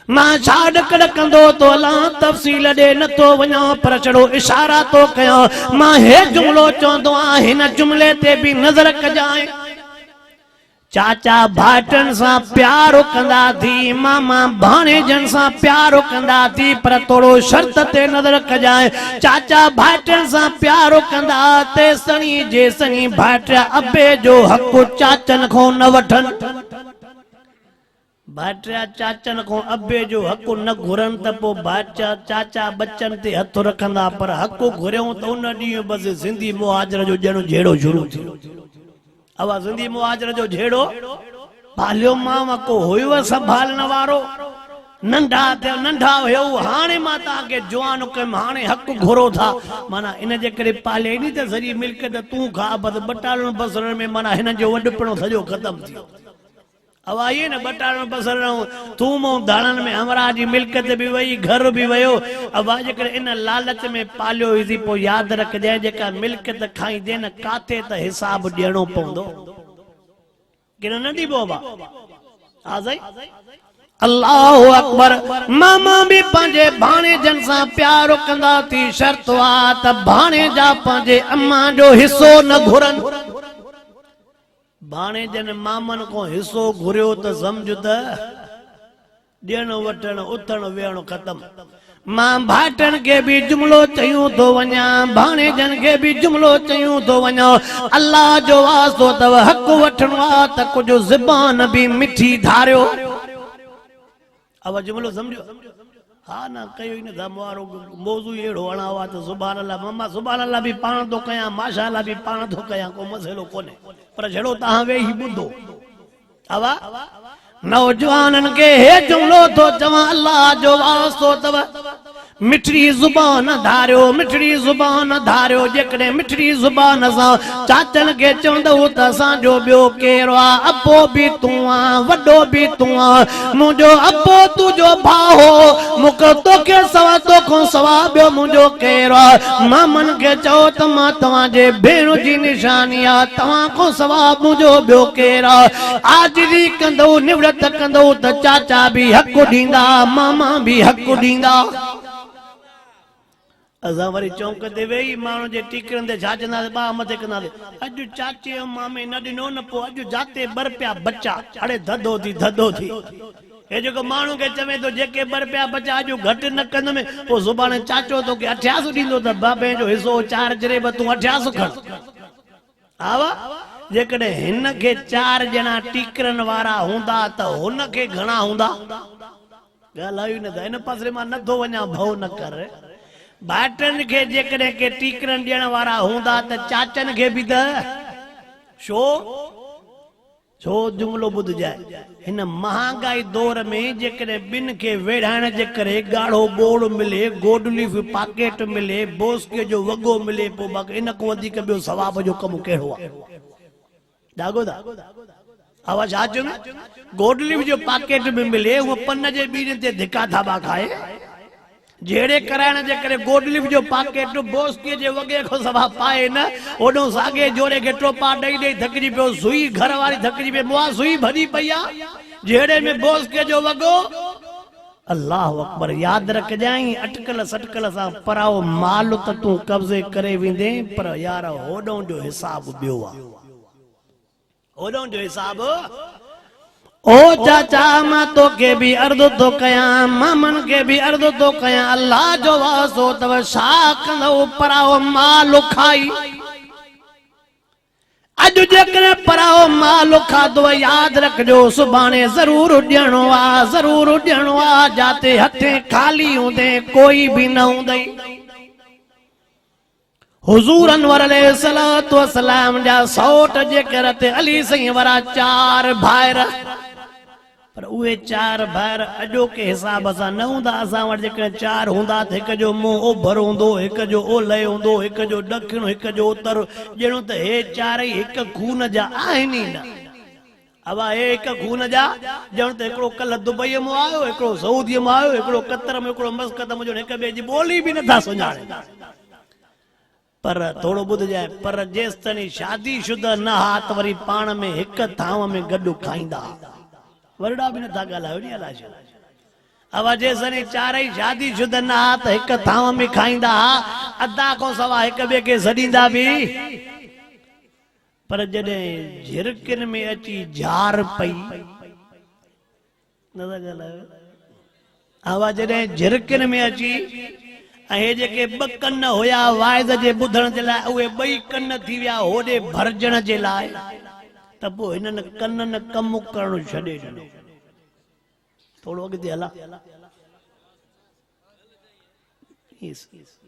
मां छा ॾकड़ कंदो तो अलाह तफ़सील ॾे नथो वञा पर छड़ो इशारा तो कयां। मां हे जुमिलो चवंदो आहियां हिन जुमिले ते बि नज़र कजाए। चाचा भाटन सां प्यार कंदा थी मामा भाणेजन सां प्यार कंदा थी पर थोड़ो शर्त ते नजर कजाए। चाचा भाटन सां प्यार कंदा तेसणी जेसणी भाट अबे जो हक चाचन को न वठन। भाटिया चाचन को अबे जो हक न घुरन त पो भाचा चाचा बच्चन ते हथ रखंदा पर हक घुरियूं त उन ॾींहुं बस सिंधी मुहाजर जो ॼणो झेड़ो शुरू थियो। अवा सिंधी मुहाजर जो झेड़ो पालियो मां को हुयो संभालण वारो नंढा थे नंढा हुयो हाणे मां तव्हांखे जवान कयमि हाणे हक घुरो था माना इन जे करे पाले नी त सॼी मिल्कियत तूं खा बस बटालण बसरण में माना हिन जो वॾपिणो सॼो ख़तम थियो। अवा ये न बटालण बसरण थूम ऐं दाणनि में हमरा जी मिल्कियत बि वई घर बि वियो। अवा जेकर इन लालच में पालियो हुई पोइ यादि रखजांइ जेका मिल्कियत खाईंदे न काथे त हिसाब ॾियणो पवंदो कि न ॾिबो बा। हा सही अल्लाहु अकबर। मामा भी पंहिंजे भाणेजन सां प्यार कंदा थी शर्त आहे त भाणेजा पंहिंजे अम्मा जो हिस्सो न घुरन। भाणेजन मामन को हिस्सो घुरियो त समझ त ॾियण वठण उथण वेहण ख़तम। मां भाटन के भी जुमलो चयूं तो वञा भाणेजन के भी जुमलो चयूं तो वञा अल्लाह जो वास्तो तव हक वठणो आहे त कुझु ज़बान भी मिठी धारियो। अब जुमलो समझो हाँ ना कयो न धमवारो मौजू अहिड़ो हणावा त सुभान अल्लाह मम्मा सुभान अल्लाह भी पाण तो कयां माशा अल्लाह भी पाण तो कयां को मसइलो कोन्हे पर जहिड़ो तव्हां वेही ॿुधो। अवा नौजवानन के हे जुमलो तो चवां अल्लाह जो वास्तो तव मिठड़ी जुबान धारियो मिठड़ी जुबान धारियो। जेकॾहिं मिठड़ी जुबान सां चाचन के चवंदो त असांजो ॿियो केरु आहे अबो भी तूं आहे वॾो भी तूं आहे मुंहिंजो अबो तुंहिंजो भाउ हो मूंखे तोखे सवा तोखां सवा ॿियो मुंहिंजो केरु आहे। मामन खे चओ त मां तव्हांजे भेण जी निशानी आहे तव्हां खां सवा मुंहिंजो ॿियो केरु आहे। आजिरी कंदो निवृत कंदो त चाचा भी हक़ ॾींदा मामा भी हक़ ॾींदा। असां वरी चौंक ते वेही माण्हू जे टीकरनि ते छा चवंदासीं ॿा मथे कंदासीं अॼु चाचे ऐं मामे न ॾिनो न पोइ अॼु जाते बर पिया बचा अड़े धदो थी। हे जेको माण्हू खे चवे थो जेके बर पिया बचा अॼु घटि न कंदुमि पोइ सुभाणे चाचो तोखे 88 ॾींदो त बाबे जो हिसो 4 चरे तूं 88 खण। आवा जेकॾहिं हिन खे 4 ॼणा टीकरनि वारा हूंदा त हुन खे घणा हूंदा ॻाल्हायूं न त हिन पासे मां नथो वञा भउ न कर। भाटन के जेकॾहिं के टीकरन ॾियण वारा हूंदा त चाचन के भी त छो जुमलो ॿुधजाए हिन महांगाई दौर में जेकॾहिं ॿिन खे वेढ़ाइण जे करे ॻाढ़ो बोड़ मिले गोल्ड लीफ पाकेट मिले बोस्के जो वॻो मिले पोइ बाक़ी इन को वधीक ॿियो सवाब जो कमु कहिड़ो आहे। दागो दा आवाज आज गोडलिव जो पैकेट में मिले वो पन्न जे बीन ते धिका थाबा खाए जेड़े कराइण जे करे गोडलिव जो पैकेट बोस्की जे वगे को सभा पाए न ओडो सागे जोड़े के टोपा दई दई थकजी पियो सुई घर वाली थकजी पे मुआ सुई भरी पया जेड़े में बोस्के जो वगो अल्लाह अकबर याद रख जाई अटकल सटकल सा पराओ माल त तू कब्जे करे विंदे पर यार होडो जो हिसाब बियो आ होडो जो हिसाब ओ चाचा मां तो के भी अर्द तो कया मामन के भी अर्द तो कया अल्लाह जो वासो तव शाक नो पराओ माल खाई अज जेकर पराओ माल खादो याद रखजो सुभाणे जरूर उड्यणो आ जाते हथे खाली हुंदे कोई भी न हुंदई हुजूर अनवर अलैहिस्सलातु वस्सलाम जा सौट जेकर ते अली सही वरा 4 भाइर पर उहे 4 भाइर अजो के हिसाब सा न हुंदा असा वट जेकर 4 हुंदा त एक जो मुंह ओभर हुंदो एक जो ओलह हुंदो एक जो दक्षिण एक जो उत्तर जेणो त हे 4 एक खून जा आहिनि न अवा एक खून जा ॼण त हिकिड़ो कल दुबई में आयो हिकिड़ो सऊदी में आयो हिकिड़ो कतर में हिकिड़ो मस्कत में जो हिक ॿिए जी ॿोली बि नथा सुञाणे पर थोड़ो ॿुध जाए पर जेस ताईं शादी शुदा न हा त वरी पाण में हिक थाव में गॾु खाईंदा वरडा भी नथा ॻाल्हायो नी अलाह छा अवा जेसनी 4 शादी शुदा न हा त हिक थाव में खाईंदा अदा को सवा हिक ॿिए खे सॾींदा बि पर जॾहिं झिरकिन में अची झार पई नथा ॻाल्हायो अवा जॾहिं झिरकिन में अची ऐं जेके 2 कन हुया वाइद जे ॿुधण जे लाइ उहे 2 कन थी विया होॾे भरजण जे लाइ त पोइ हिननि कननि कमु करणु छॾे ॾिनो थोड़ो अॻिते हला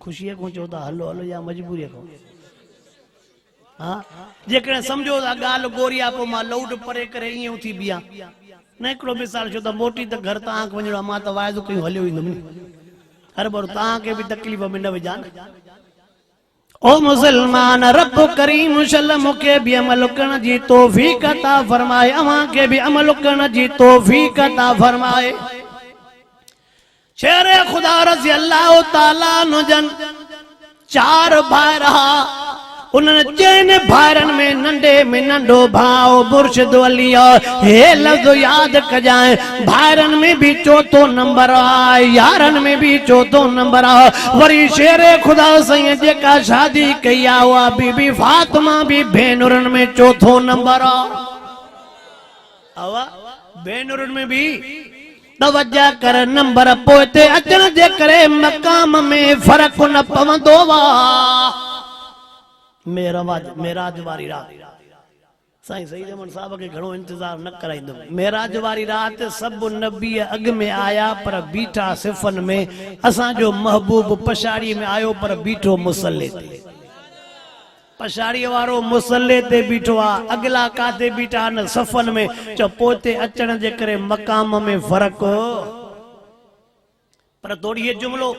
ख़ुशीअ खां चओ था हलो हलो या मजबूरीअ खां हा जेकॾहिं सम्झो था ॻाल्हि गोरी आहे पोइ मां लौड परे करे ईअं थी बीहां न हिकिड़ो मिसाल छो त मोटी त घर तव्हांखे वञिणो आहे मां त वाइदो कयूं हलियो ईंदुमि हर बार तव्हांखे बि तकलीफ़ में न विझां ओ मुसलमान रब करीम शलम के भी अमल करण जी तौफीक अता फरमाए अवां के भी अमल करण जी तौफीक अता फरमाए शेर खुदा रज़ी अल्लाह ताला नु जन 4 भाई रहा उन्हनि 4 भाइरनि में नंढे में नंढो भाउ मुर्शिद अली हे लफ्ज़ याद कजाए भाइरनि में भी 4थो नंबर आहे यारनि में भी 4थो नंबर आहे वरी शेर खुदा साईं जेका शादी कई आहे उहा बीबी फातिमा भी भेनरुनि में 4थो नंबर आहे अवा भेनरुनि में भी तवज्जो कर नंबर पोइ ते अचण जे करे मक़ाम में फर्क न पवंदो आहे मेराज वारी रात साईं सईद अहमद साहब के घणो इंतजार न कराइंदो मेराज वारी रात सब नबी अग में आया पर बीठा सिफन में असा जो महबूब पछाड़ी में आयो पर बीठो मुसल्ले ते पछाड़ी वारो मुसल्ले ते बीठो आ अगला काते बीठा न सफन में चो पोते अचण जे करे मकाम में फर्क पर थोड़ी ये जुमलो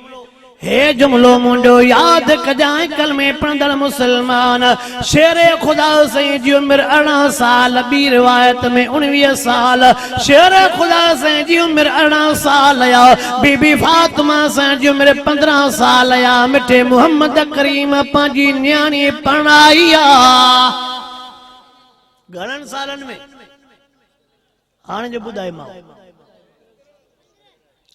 हे जुमलो मुंडो याद कजाए कल में पढ़ंदड़ मुसलमान शेर खुदा साईं जी उम्र 18 साल बी रिवायत में 19 साल शेर खुदा साईं जी उम्र 18 साल या बीबी फातिमा साईं जी उम्र 15 साल या मिठे मोहम्मद करीम पांजी न्याणी पढ़ाई आ घणनि सालन में हाणे जो ॿुधाए मां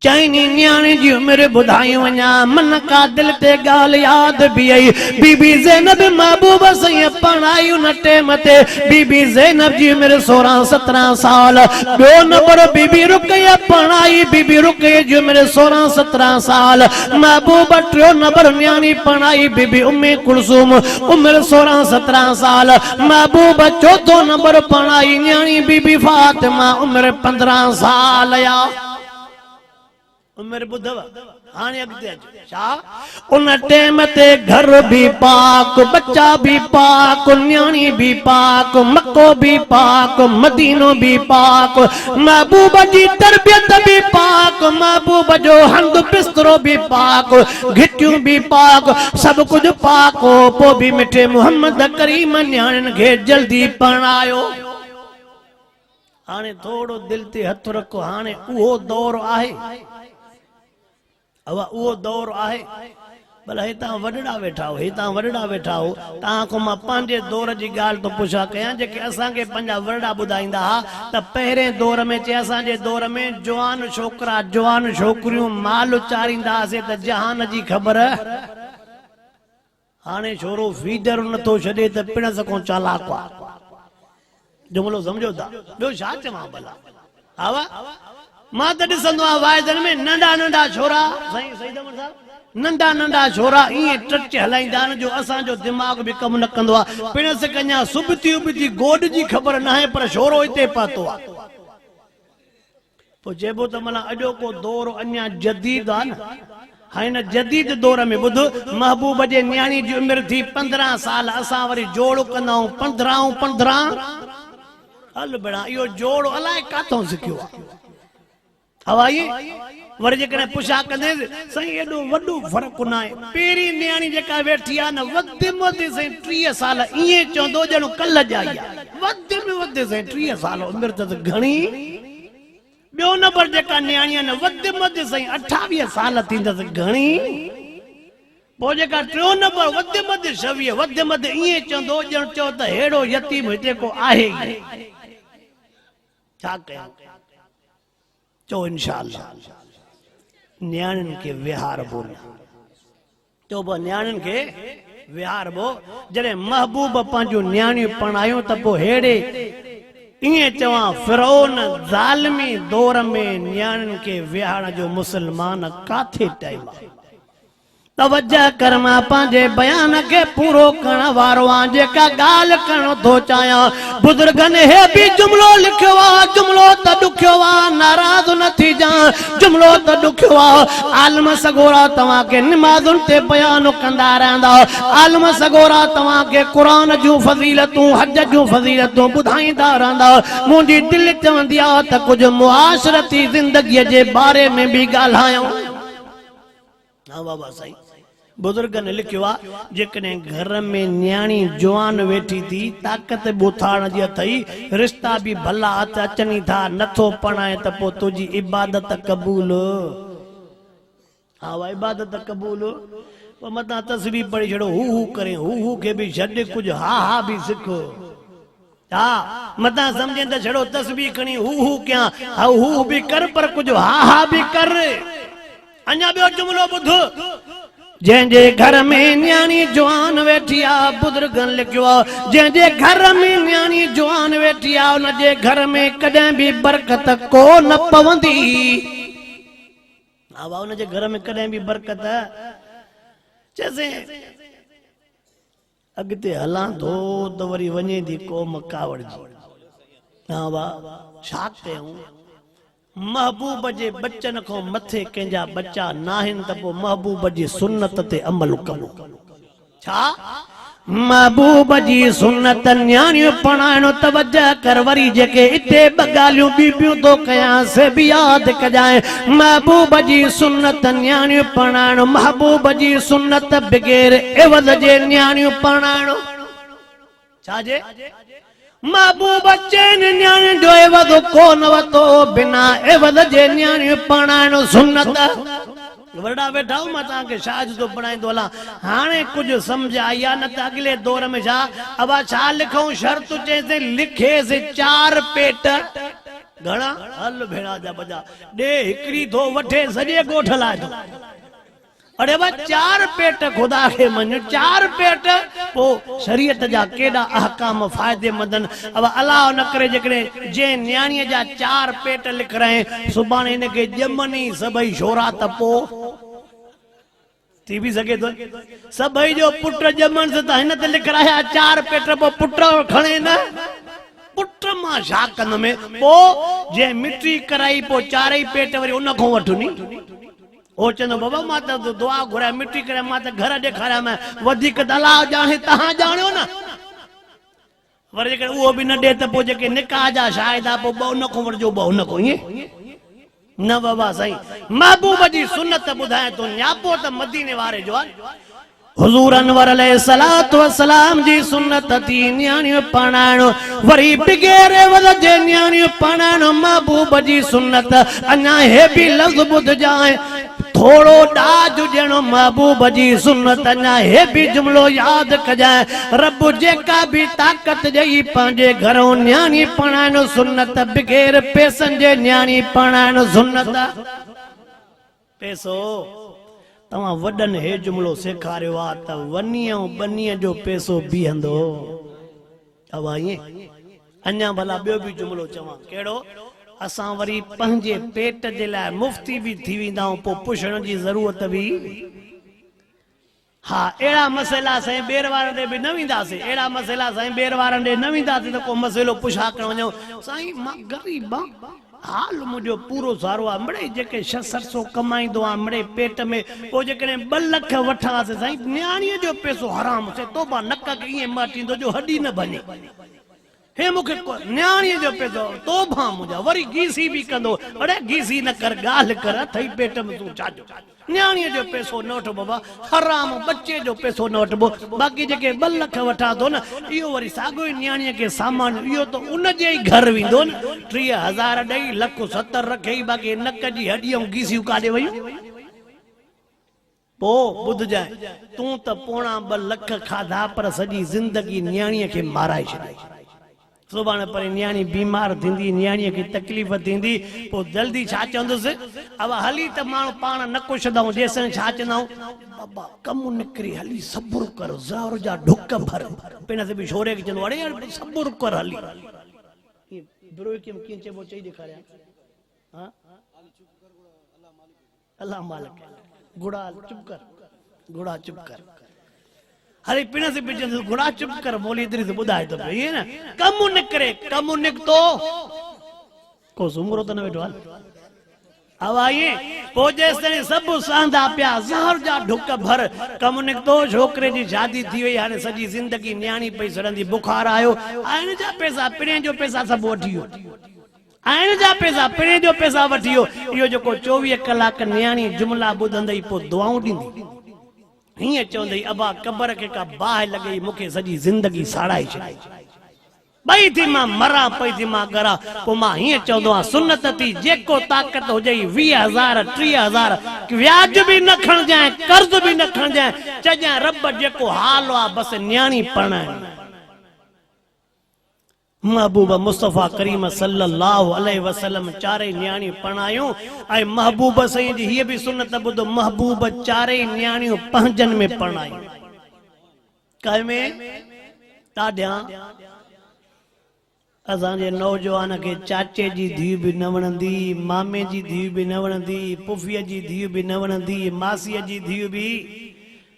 चाइनी न्याणी जी उम्र बुधाई वञा मन का दिल ते गाल याद भी आई बीबी ज़ैनब महबूब सही पढ़ाई न टेम ते बीबी ज़ैनब जी उम्र 16-17 साल दो नंबर बीबी रुकैया पढ़ाई बीबी रुकैया जी उम्र 16-17 साल महबूब 3 नंबर न्याणी पढ़ाई बीबी उम्मे कुलसूम उम्र 16-17 साल महबूब 4थो नंबर पढ़ाई न्याणी बीबी फातिमा उम्र 15 साल या उम्र बुधव हाणे अॻिते अचो छा उन टेम ते घर भी पाक बच्चा भी पाक न्याणी भी पाक मक्को भी पाक मदीनो भी पाक महबूब जी तरबियत भी पाक महबूब जो हंद बिस्तरो भी पाक घिटियूं भी पाक सब कुछ पाक हो पो भी मिठे मोहम्मद करीम न्याणियुनि खे जल्दी परणायो हाणे थोड़ो दिल ते हथ रखो हाणे उहो दौर आहे अवा उहो दौर आहे भला हितां वॾड़ा वेठा हो हितां वॾड़ा वेठा हो तव्हां को मां पंहिंजे दौर जी ॻाल्हि तो पुछा कयां जेके असांखे पंहिंजा वॾड़ा ॿुधाईंदा हा त पहिरें दौर में चए असांजे दौर में जवान छोकिरा जवान छोकिरियूं माल चारींदा हुआसीं त जहान जी ख़बर हाणे छोरो फीडर नथो छॾे त पिण सको चालाक आहे जुमिलो समझो था ॿियो छा चवां भला आवा मां त ॾिसंदो आहियां वाइदनि में नंढा नंढा छोरा साईं सही दमन साहब नंढा नंढा छोरा ईअं टच हलाईंदा आहिनि जो असांजो दिमाग़ बि कमु न कंदो आहे पिण से कञा सुबती उबती गोॾ जी ख़बर न आहे पर छोरो हिते पातो आहे पोइ चइबो त माना अॼोको दौर अञा जदीद आहे न हाणे जदीद दौर में ॿुध महबूब जे न्याणी जी उमिरि थी 15 साल असां वरी जोड़ कंदा आहियूं 15 हल बेड़ा इहो जोड़ अलाए काथों सिखियो आहे हवाई वरी जेकॾहिं पुछा कंदे साईं एॾो वॾो फ़र्क़ु न आहे पहिरीं न्याणी जेका वेठी आहे न वधि में वधि साईं 30 साल ईअं चवंदो ॼणो कल्ह ॼाई आहे वधि में वधि साईं 30 साल उमिरि त घणी ॿियो नंबर जेका न्याणी आहे न वधि में वधि साईं 28 साल थींदसि घणी पोइ जेका टियों नंबर वधि में वधि 26 वधि में वधि ईअं चवंदो ॼणो चओ त अहिड़ो यतीम हिते को आहे ई छा कयां चो इंशाअल्लाह न्याणियुनि खे विहारबो न चइबो न्याणियुनि खे विहारबो जॾहिं महबूब पंहिंजूं न्याणियूं परणायूं त पोइ हेड़े ईअं चवां फिरौन ज़ालिमी दौर में न्याणियुनि खे विहारण जो मुसलमान काथे टाइम आहे तवज्जो कर मां पंहिंजे बयान खे पूरो करण वारो आहियां जेका ॻाल्हि करणु थो चाहियां बुज़ुर्गनि हे बि जुमिलो लिखियो आहे जुमिलो त ॾुखियो आहे नाराज़ न थी जा जुमिलो त ॾुखियो आहे आलम सगोरा तव्हांखे निमाज़ुनि ते बयान कंदा रहंदा आलम सगोरा तव्हांखे क़ुरान जूं फज़ीलतूं हज जूं फज़ीलतूं ॿुधाईंदा रहंदा मुंहिंजी दिलि चवंदी आहे त कुझु मुआशरती ज़िंदगीअ जे बारे में बि ॻाल्हायूं हाँ बाबा साईं बुजुर्गनि लिखियो आहे जेकॾहिं घर में न्याणी जवान वेठी थी ताक़त ॿुथारण जी अथई रिश्ता बि भला हथ अचनि था नथो परणाए त पोइ तुंहिंजी इबादत क़बूल हा वाह इबादत क़बूल पोइ मथां तस्वीर पढ़ी छॾो हू करे हू खे बि छॾ कुझु हा बि सिख हा मथां सम्झे त छड़ो तस्वीर खणी हू कयां हू बि कर पर कुझु हा बि कर अञा ॿियो जुमिलो ॿुध जंहिंजे घर में न्याणी जवान वेठी आहे बुज़ुर्गनि लिखियो आहे जंहिंजे घर में न्याणी जवान वेठी आहे उनजे घर में कॾहिं बि बरकत को न पवंदी हा उनजे घर में कॾहिं बि बरकत चइसे अॻिते हलां थो त वरी वञे थी क़ौम कावड़ जी हा वाह छा कयूं महबूब जे बच्चन को मथे कंहिंजा बच्चा नाहिन त पोइ महबूब जी सुन्नत ते अमल करो छा महबूब जी सुन्नत न्याणियूं परणाइणो तवज्जो कर वरी जेके इते ॿ ॻाल्हियूं ॿियूं तो कयां से बि यादि कजाए महबूब जी सुन्नत न्याणियूं परणाइणो महबूब जी सुन्नत बग़ैर एवज़ जे न्याणियूं परणाइणो छा जे महबूब चैन न्याणी जो एवज़ कोन वतो बिना एवज़ जे न्याणी परणाइणो सुन्नत वॾा वेठा मां तव्हांखे छा जो पढ़ाईंदो हलां हाणे कुझु सम्झ आई आहे न त अॻिले दौर में छा अबा छा लिखूं शर्त चइसि लिखेसि 4 पेट घणा हल भेड़ा जा बजा ॾे हिकिड़ी थो वठे सॼे ॻोठ लाइ अरे बा 4 पेट खुदा के मन 4 पेट पो शरीयत जा केडा अहकाम फायदेमंद अब अल्लाह न करे जकरे जे न्याणी जा 4 पेट लिख रहे सुबाने ने के जमनी सबई छोरा तपो थी भी सके तो सबई जो पुत्र जमन से त हिन ते लिख रहा 4 पेट पो पुत्र खणे न पुत्र मा शाकन में पो जे मिट्री कराई पो 4 पेट वरी उन को वठनी हो चंदो बाबा मां त दुआ घुराए मिटी करे मां त घर ॾेखारिया मैं वधीक दलाल ॼाणे तहां ॼाणियो न वरी जेकर उहो बि न ॾे त पोइ जेके निकाह जा शाहिद आहे पोइ ॿ उन खां वठिजो ॿ उन खां ईअं न बाबा साईं महबूब जी सुन्नत ॿुधाए तो न्यापो त मदीने वारे जो आहे हुजूर अनवर अलैहिस्सलातु वस्सलाम जी सुन्नत थी न्याणियूं पढ़ाइण वरी बिगेरे वद जे न्याणियूं पढ़ाइण महबूब जी सुन्नत अञा हे भी लफ़्ज़ ॿुधजाए थोड़ो ॾाज ॾियणो महबूब जी सुन्नत अञा हे भी जुमलो याद कजाए रब जेका भी ताकत ॾेई पंहिंजे घरों न्याणी पढ़ाइण सुन्नत बिगेर पैसनि जे न्याणी पढ़ाइण सुन्नत पैसो तव्हां वॾनि हे जुमलो सेखारियो आहे त वनीअ बनीअ जो पैसो बीहंदो अवा ईअं अञा भला ॿियो बि जुमलो चवां कहिड़ो असां वरी पंहिंजे पेट जे लाइ मुफ्ती बि थी वेंदा आहियूं पोइ पुछण जी ज़रूरत बि हाँ एड़ा मसइला साईं ॿेर वारनि ॾे बि न वेंदासीं अहिड़ा मसइला साईं ॿेर वारनि ॾे न वेंदासीं त को मसइलो पुछा करण वञूं साईं मां ग़रीब आहियां हाल मुझो पूरो सारो आहे मिड़े जेके 600-700 कमाईंदो आहे मिड़े पेट में पोइ जेकॾहिं 2 लख वठांसि साईं न्याणीअ जो पैसो हराम से तोबा नक खे ईअं माटींदो जो हॾी न भञे हे मूंखे न्याणीअ जो पैसो तोबा मुंहिंजा वरी गीसी बि कंदो अड़े गीसी न कर ॻाल्हि कर अथई पेट में तूं छाजो न्याणीअ जो पैसो न वठो बाबा हराम बच्चे जो पैसो न वठबो बाक़ी जेके 2 लख वठां थो न इहो वरी साॻियो ई न्याणीअ खे सामान इहो त उन जे ई घर वेंदो न 30,000 ॾेई 1,70,000 रखे बाक़ी नक जी हॾी ऐं गीसियूं काॾे वयूं पोइ ॿुधजाए तूं त पोणा 2 लख खाधा पर सॼी ज़िंदगी न्याणीअ खे माराए छॾी सुभाणे पर न्याणी बीमार थींदी न्याणीअ खे तकलीफ़ थींदी पोइ जल्दी छा चवंदुसि अब हली त माण्हू पाण न कुछंदाऊं जेसि छा चवंदाऊं बाबा कमु निकिरी हली सब्र कर ज़हर जा ढुक भर पिण से बि छोरे खे चवंदो अड़े यार सब्र कर हली ब्रो कीअं चइबो चई ॾेखारिया हा अल्लाह मालिक गुड़ा चुप कर गुड़ा चुप कर हरी पिण से बि चवंदुसि गुड़ा चुप कर मोली इधर से ॿुधाए थो पियो ईअं न कमु निकिरे कमु निकितो को सुमरो त न वेठो हल हवा ईअं पोइ जेसिताईं सभु सहंदा पिया ज़हर जा ढुक भर कमु निकितो छोकिरे जी शादी थी वई हाणे सॼी ज़िंदगी न्याणी पई सड़ंदी बुखार आयो आहिनि जा पैसा पिणे जो पैसा सभु वठी वियो आहिनि जा पैसा पिणे जो पैसा वठी वियो इहो जेको 24 कलाक न्याणी जुमला ॿुधंदई पोइ दुआऊं ॾींदी हीअं चवंदई अबा कबर खे का बाहि लॻई मूंखे सॼी ज़िंदगी साड़ाए छॾी भई थी मां मरां पई थी मां करा पोइ मां हीअं चवंदो आहियां सुनत थी जेको ताक़त हुजे 20,000 30,000 व्याज बि न खणजांइ कर्ज़ बि न खणजांइ चइजांइ रब जेको हाल आहे बसि न्याणी पढ़ाइण महबूब मुस्तफ़ा करीम सल्लल्लाहु अलैहि वसल्लम चारे न्याणियूं पढ़ायूं ऐं महबूब साईं जी हीअ बि सुन्नत ॿुधो महबूब चारे न्याणियूं पंहिंजनि में पढ़ायूं कंहिंमें ॾाढियां असांजे नौजवान खे चाचे जी धीउ बि न वणंदी मामे जी धीउ बि न वणंदी पुफीअ जी धीउ बि न वणंदी मासीअ जी धीउ बि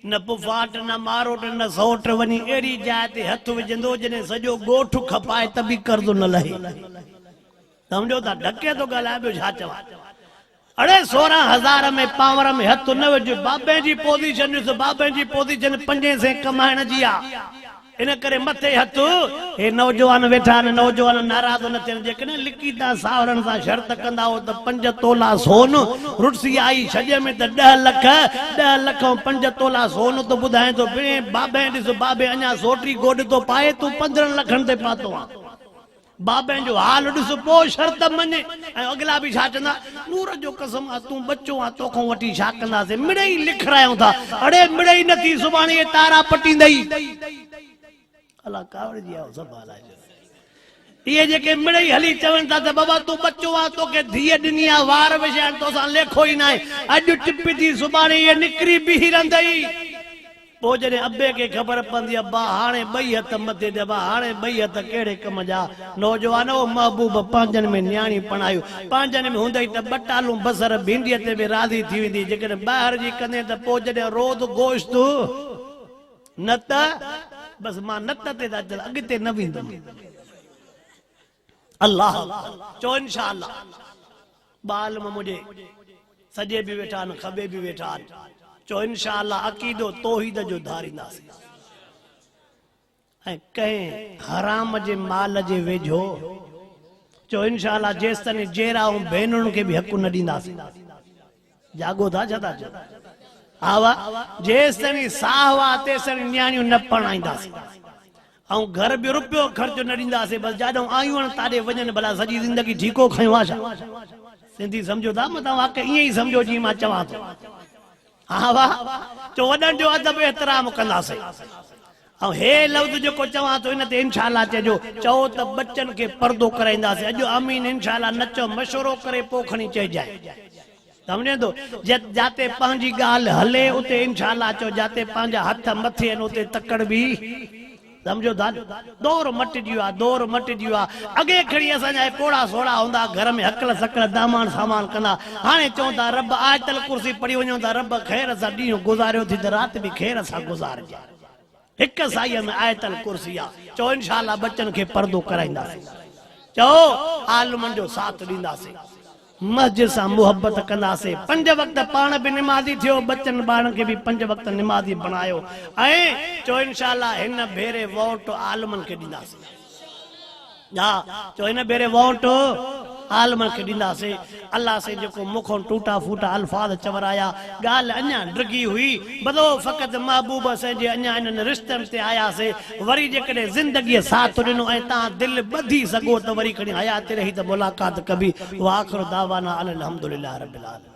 न पुफाट न मारोट न सौट वञी अहिड़ी जाइ ते हथ विझंदो जॾहिं सॼो ॻोठ खपाए त बि कर्ज़ न लहे सम्झो था ढके थो ॻाल्हाए ॿियो छा चवां अड़े 16,000 में पावर में हथ न विझ बाबे जी पोज़ीशन ॾिस बाबे जी पोज़ीशन 500 कमाइण जी आहे इन करे मथे हथ हे नौजवान वेठा आहिनि नौजवान नाराज़ न थियनि जेकॾहिं लिकी था सावरनि सां शर्त कंदा हो त 5 तोला सोन रुसी आई छॼ में त 10 लख 5 तोला सोन तो ॿुधाए थो पिए बाबे ॾिस बाबे अञा सोटी गोॾ थो पाए तूं 15 लखनि ते पातो आहे बाबे जो हाल ॾिस पोइ शर्त मञे ऐं अॻिला बि छा चवंदा नूर जो कसम आहे तूं बचो आहे तोखां वठी छा कंदासीं मिड़े ई लिखरायूं था अड़े मिड़े ई नथी सुभाणे इहे तारा पटींदई अल्लाह कावड़ जी आओ सब हालात ये जेके मिड़ई हली चवन था त बाबा तू बच्चो आ तो के धीअ ॾिनी आ वार विछाइण तो सां लेखो ई न आहे अॼु टिपी थी सुभाणे ये निकरी बीही रहंदई पोइ जॾहिं अबे खे ख़बर पवंदी आहे बा हाणे 2 हथ मथे दबा हाणे 2 हथ कहिड़े कम जा नौजवान महबूब पंहिंजनि में न्याणी पढ़ायो पंहिंजनि में हूंदई त बटालू बसर भिंडीअ ते बि राज़ी थी वेंदी जेकॾहिं ॿाहिरि जी कंदे त पोइ जॾहिं रोज़ गोश्त न त बस मां नत ते अचल अॻिते न वेंदुमि अल्लाह चो इंशाअल्लाह बाल में मुझे सजे भी वेठा आहिनि खबे भी वेठा आहिनि चो इंशाअल्लाह अक़ीदो तौहीद जो धारींदासीं ऐं कंहिं हराम जे माल जे वेझो चो इंशाअल्लाह जेसिताईं जेरा ऐं भेनरुनि खे बि हक़ न ॾींदासीं जागो था छा था चओ हा वाह जेसिताईं साह वाह तेसिताईं नियाणियूं न पढ़ाईंदासीं ऐं घर बि रुपयो ख़र्च न ॾींदासीं बसि जाॾो आयूं आहिनि ताॾे वञनि भला सॼी ज़िंदगी ठीको खयो आहे छा सिंधी सम्झो था मतां वाक़ई ईअं ई सम्झो जीअं मां चवां थो हा वाह चो वॾनि जो अदब एतिराम कंदासीं ऐं हे लफ़्ज़ जेको चवां थो हिन ते इंशाअल्लाह चइजो चओ त बच्चनि खे पर्दो कराईंदासीं अॼु अमीन इंशाअल्लाह नचो मशवरो करे पोइ खणी चइजाए समझे तो जाते पंहिंजी ॻाल्हि हले उते इंशाअल्लाह चो जाते पंहिंजा हथ मथे आहिनि उते तकड़ बि समझो था दौर मटिजी वियो आहे दौर मटिजी वियो आहे अॻे खणी असांजा पोड़ा सोड़ा हूंदा घर में हकल सकल दामान सामान कंदा हाणे चवनि था रब आयतल कुर्सी पढ़ी वञूं था रब ख़ैर सां ॾींहुं गुज़ारियो थी त राति बि ख़ैर सां गुज़ारिजे हिक साईअ में आयतल कुर्सी आहे चओ इंशाअल्लाह बच्चनि खे पर्दो कराईंदासीं चओ आलमनि जो साथ ॾींदासीं मस्जिद सां मुहबत कंदासीं 5 वक्त पाण बि निमाज़ी थियो बच्चनि ॿारनि खे बि 5 वक्त निमाज़ी बणायो ऐं चओ इंशाअल्लाह हिन भेरे वोट आलमनि खे ॾींदासीं हा चओ हिन भेरे वोट आलमनि खे ॾींदासीं अल्लाह से जेको मुखों टूटा फूटा अल्फाज चवराया ॻाल्हि अञा ड्रिगी हुई बदो फ़क़ति महबूब से जे अञा इन्हनि रिश्तनि ते आयासीं वरी जेकॾहिं ज़िंदगीअ साथ ॾिनो ऐं तव्हां दिलि ॿधी सघो त वरी खणी हयात रही त मुलाक़ात कबी वाखिर दावाना अनिल हम्दुलिल्लाह रब्बिल आलमीन।